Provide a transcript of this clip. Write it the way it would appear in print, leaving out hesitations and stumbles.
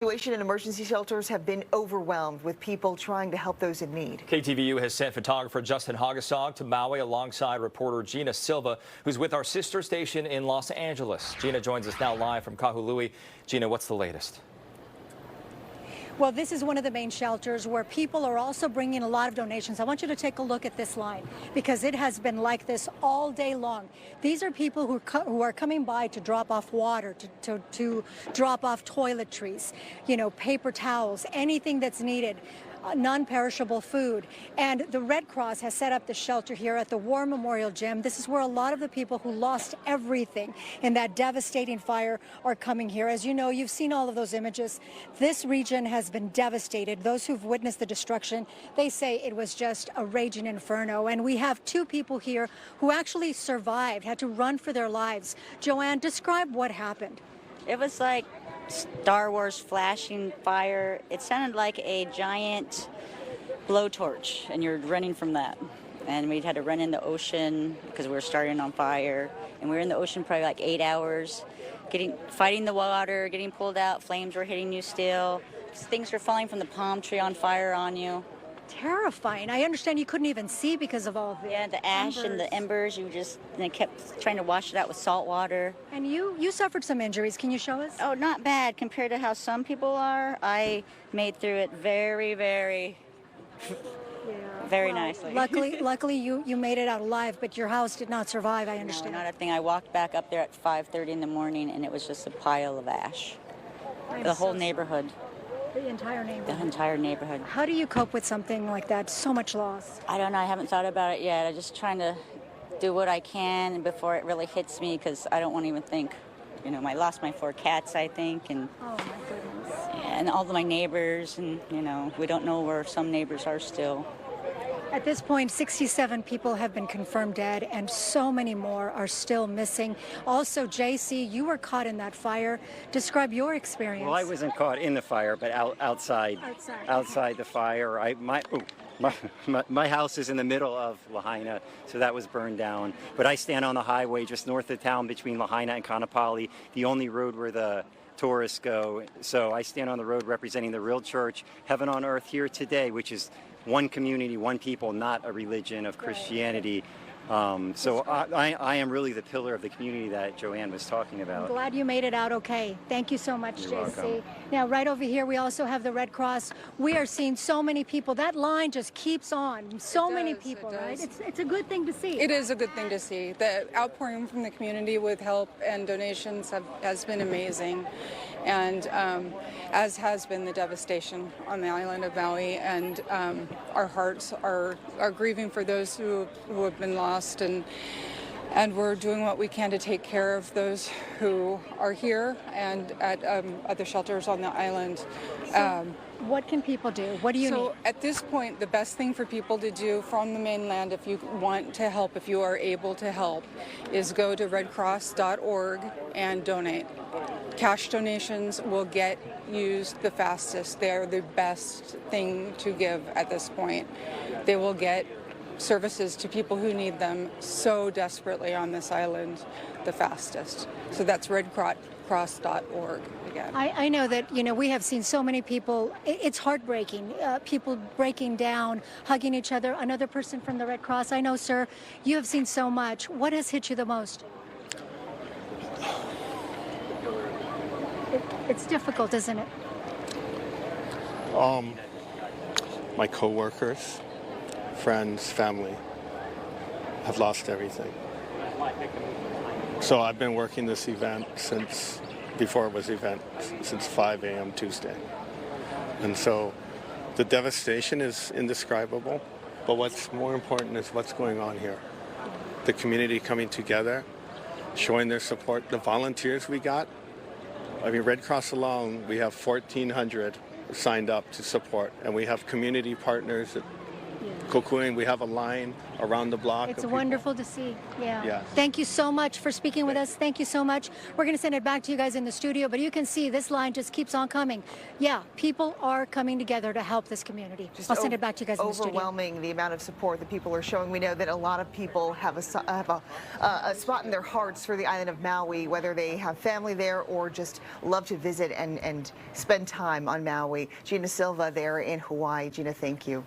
Evacuation and emergency shelters have been overwhelmed with people trying to help those in need. KTVU has sent photographer Justin Hagasog to Maui alongside reporter Gina Silva, who's with our sister station in Los Angeles. Gina joins us now live from Kahului. Gina, what's the latest? Well, this is one of the main shelters where people are also bringing a lot of donations. I want you to take a look at this line because it has been like this all day long. These are people who are coming by to drop off water, to drop off toiletries, paper towels, anything that's needed. Non-perishable food. And the Red Cross has set up the shelter here at the War Memorial Gym. This is where a lot of the people who lost everything in that devastating fire are coming here. As you know, you've seen all of those images. This region has been devastated. Those who've witnessed the destruction, they say it was just a raging inferno. And we have two people here who actually survived, had to run for their lives. Joanne, describe what happened. It was like Star Wars flashing fire. It sounded like a giant blowtorch, and you're running from that. And we had to run in the ocean because we were starting on fire. And we were in the ocean probably like 8 hours, fighting the water, getting pulled out. Flames were hitting you still. Things were falling from the palm tree on fire on you. Terrifying. I understand you couldn't even see because of all the the ash and the embers. You just kept trying to wash it out with salt water. And you suffered some injuries. Can you show us? Oh, not bad compared to how some people are. I made through it very, very, very nicely. Luckily, you made it out alive, but your house did not survive. I understand. No, not a thing. I walked back up there at 5:30 in the morning, and it was just a pile of ash. The whole neighborhood. The entire neighborhood. The entire neighborhood. How do you cope with something like that? So much loss. I don't know. I haven't thought about it yet. I'm just trying to do what I can before it really hits me because I don't want to even think. I lost my 4 cats, I think, and oh my goodness. And all of my neighbors, and we don't know where some neighbors are still. At this point, 67 people have been confirmed dead, and so many more are still missing. Also, JC, you were caught in that fire. Describe your experience. Well, I wasn't caught in the fire, but outside the fire. My house is in the middle of Lahaina, so that was burned down. But I stand on the highway just north of town between Lahaina and Kaanapali, the only road where the tourists go. So I stand on the road representing the real church, heaven on earth here today, which is one community, one people, not a religion of Christianity. So I am really the pillar of the community that Joanne was talking about. I'm glad you made it out okay. Thank you so much, You're JC. welcome. Now, right over here, we also have the Red Cross. We are seeing so many people. That line just keeps on. So many people, right? It's a good thing to see. It is a good thing to see. The outpouring from the community with help and donations has been amazing. And as has been the devastation on the island of Maui, and our hearts are grieving for those who have been lost, and we're doing what we can to take care of those who are here and at the shelters on the island. What can people do? What do you need? So at this point, the best thing for people to do from the mainland, if you want to help, if you are able to help, is go to redcross.org and donate. Cash donations will get used the fastest. They're the best thing to give at this point. They will get services to people who need them so desperately on this island the fastest. So that's redcross.org again. I know that, we have seen so many people. It's heartbreaking. People breaking down, hugging each other. Another person from the Red Cross. I know, sir, you have seen so much. What has hit you the most? It's difficult, isn't it? My coworkers, friends, family have lost everything. So I've been working this event since 5 a.m. Tuesday. And so the devastation is indescribable, but what's more important is what's going on here. The community coming together, showing their support, the volunteers we got. Red Cross alone, we have 1,400 signed up to support, and we have community partners Kokuin, we have a line around the block. It's of wonderful to see. Yeah. Yes. Thank you so much for speaking with us. Thank you so much. We're going to send it back to you guys in the studio, but you can see this line just keeps on coming. Yeah, people are coming together to help this community. I'll send it back to you guys in the studio. Overwhelming the amount of support that people are showing. We know that a lot of people have a spot in their hearts for the island of Maui, whether they have family there or just love to visit and spend time on Maui. Gina Silva there in Hawaii. Gina, thank you.